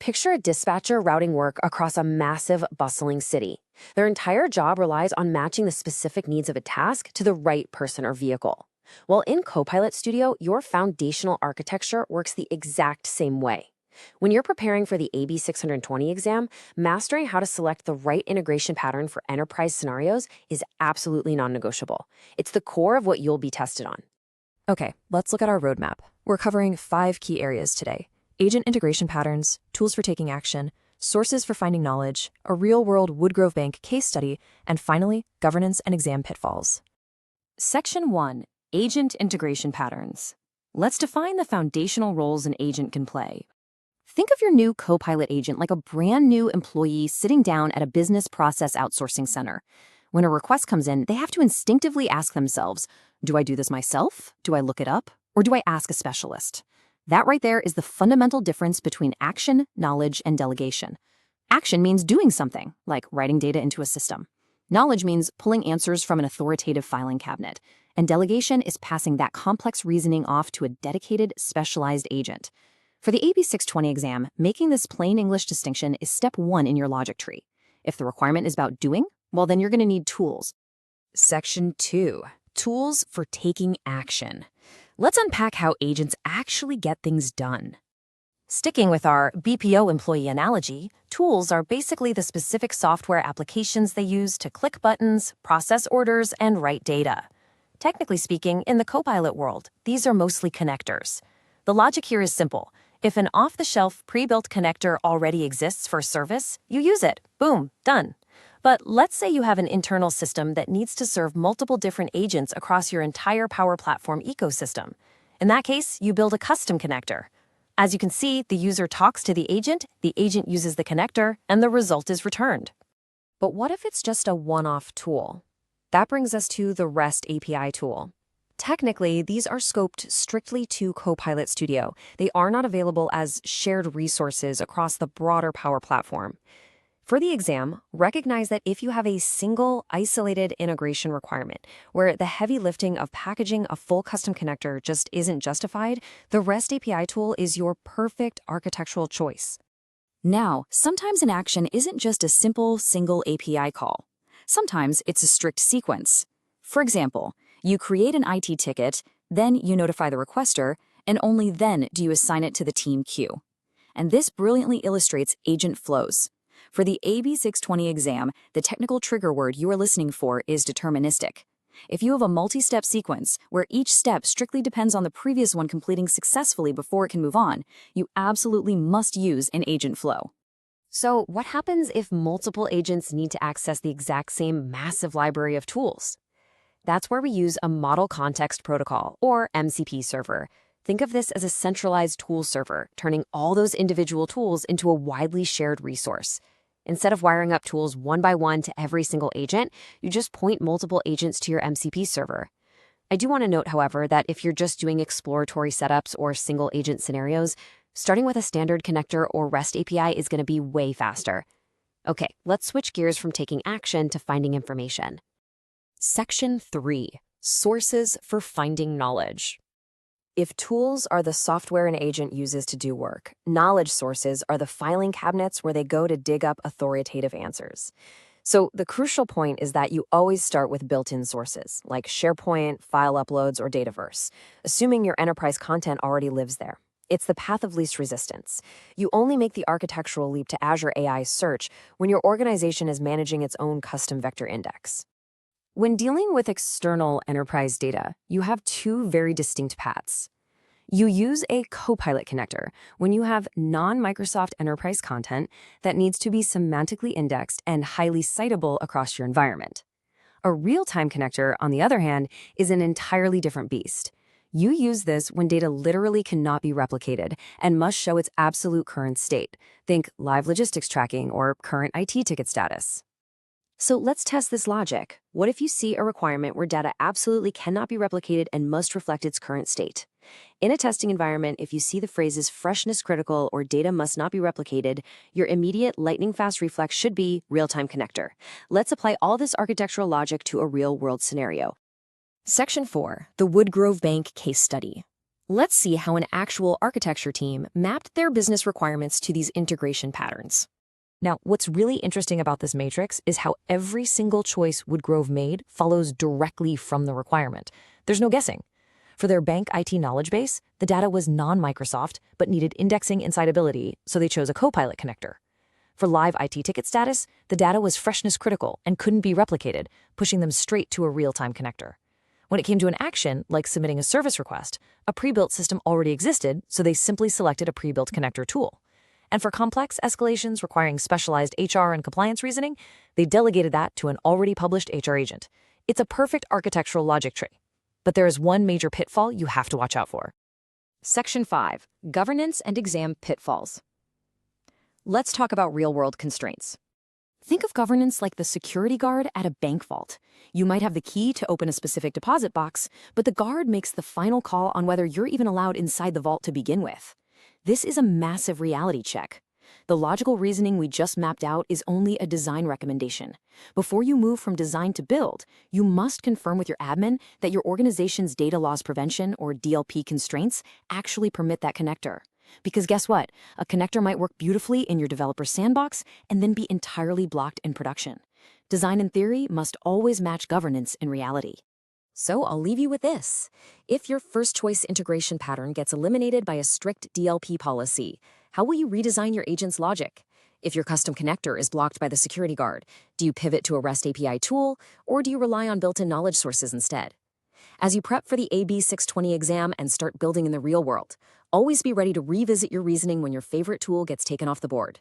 Picture a dispatcher routing work across a massive, bustling city. Their entire job relies on matching the specific needs of a task to the right person or vehicle. Well, in Copilot Studio, your foundational architecture works the exact same way. When you're preparing for the AB 620 exam, mastering how to select the right integration pattern for enterprise scenarios is absolutely non-negotiable. It's the core of what you'll be tested on. Okay, let's look at our roadmap. We're covering 5 key areas today: agent integration patterns, tools for taking action, sources for finding knowledge, a real-world Woodgrove Bank case study, and finally, governance and exam pitfalls. Section 1. Agent integration patterns. Let's define the foundational roles an agent can play. Think of your new Copilot agent like a brand new employee sitting down at a business process outsourcing center. When a request comes in, they have to instinctively ask themselves, do I do this myself? Do I look it up? Or do I ask a specialist? That right there is the fundamental difference between action, knowledge, and delegation. Action means doing something, like writing data into a system. Knowledge means pulling answers from an authoritative filing cabinet. And delegation is passing that complex reasoning off to a dedicated, specialized agent. For the AB 620 exam, making this plain English distinction is step 1 in your logic tree. If the requirement is about doing, well, then you're going to need tools. Section 2. Tools for taking action. Let's unpack how agents actually get things done. Sticking with our BPO employee analogy, tools are basically the specific software applications they use to click buttons, process orders, and write data. Technically speaking, in the Copilot world, these are mostly connectors. The logic here is simple. If an off-the-shelf, pre-built connector already exists for a service, you use it. Boom, done. But let's say you have an internal system that needs to serve multiple different agents across your entire Power Platform ecosystem. In that case, you build a custom connector. As you can see, the user talks to the agent uses the connector, and the result is returned. But what if it's just a one-off tool? That brings us to the REST API tool. Technically, these are scoped strictly to Copilot Studio. They are not available as shared resources across the broader Power Platform. For the exam, recognize that if you have a single, isolated integration requirement where the heavy lifting of packaging a full custom connector just isn't justified, the REST API tool is your perfect architectural choice. Now, sometimes an action isn't just a simple single API call. Sometimes it's a strict sequence. For example, you create an IT ticket, then you notify the requester, and only then do you assign it to the team queue. And this brilliantly illustrates agent flows. For the AB 620 exam, the technical trigger word you are listening for is deterministic. If you have a multi-step sequence where each step strictly depends on the previous one completing successfully before it can move on, you absolutely must use an agent flow. So what happens if multiple agents need to access the exact same massive library of tools? That's where we use a Model Context Protocol, or MCP server. Think of this as a centralized tool server, turning all those individual tools into a widely shared resource. Instead of wiring up tools one by one to every single agent, you just point multiple agents to your MCP server. I do want to note, however, that if you're just doing exploratory setups or single agent scenarios, starting with a standard connector or REST API is going to be way faster. Okay, let's switch gears from taking action to finding information. Section 3. Sources for finding knowledge. If tools are the software an agent uses to do work, knowledge sources are the filing cabinets where they go to dig up authoritative answers. So the crucial point is that you always start with built-in sources, like SharePoint, file uploads, or Dataverse, assuming your enterprise content already lives there. It's the path of least resistance. You only make the architectural leap to Azure AI Search when your organization is managing its own custom vector index. When dealing with external enterprise data, you have 2 very distinct paths. You use a Copilot connector when you have non-Microsoft enterprise content that needs to be semantically indexed and highly citable across your environment. A real-time connector, on the other hand, is an entirely different beast. You use this when data literally cannot be replicated and must show its absolute current state. Think live logistics tracking or current IT ticket status. So let's test this logic. What if you see a requirement where data absolutely cannot be replicated and must reflect its current state? In a testing environment, if you see the phrases freshness critical or data must not be replicated, your immediate lightning-fast reflex should be real-time connector. Let's apply all this architectural logic to a real-world scenario. Section 4. The Woodgrove Bank case study. Let's see how an actual architecture team mapped their business requirements to these integration patterns. Now, what's really interesting about this matrix is how every single choice Woodgrove made follows directly from the requirement. There's no guessing. For their bank IT knowledge base, the data was non-Microsoft, but needed indexing and citability, so they chose a Copilot connector. For live IT ticket status, the data was freshness critical and couldn't be replicated, pushing them straight to a real-time connector. When it came to an action, like submitting a service request, a pre-built system already existed, so they simply selected a pre-built connector tool. And for complex escalations requiring specialized HR and compliance reasoning, they delegated that to an already published HR agent. It's a perfect architectural logic tree. But there is one major pitfall you have to watch out for. Section 5. Governance and Exam Pitfalls. Let's talk about real-world constraints. Think of governance like the security guard at a bank vault. You might have the key to open a specific deposit box, but the guard makes the final call on whether you're even allowed inside the vault to begin with. This is a massive reality check. The logical reasoning we just mapped out is only a design recommendation. Before you move from design to build, you must confirm with your admin that your organization's data loss prevention or DLP constraints actually permit that connector. Because guess what? A connector might work beautifully in your developer sandbox and then be entirely blocked in production. Design in theory must always match governance in reality. So I'll leave you with this. If your first choice integration pattern gets eliminated by a strict DLP policy, how will you redesign your agent's logic? If your custom connector is blocked by the security guard, do you pivot to a REST API tool, or do you rely on built-in knowledge sources instead? As you prep for the AB 620 exam and start building in the real world, always be ready to revisit your reasoning when your favorite tool gets taken off the board.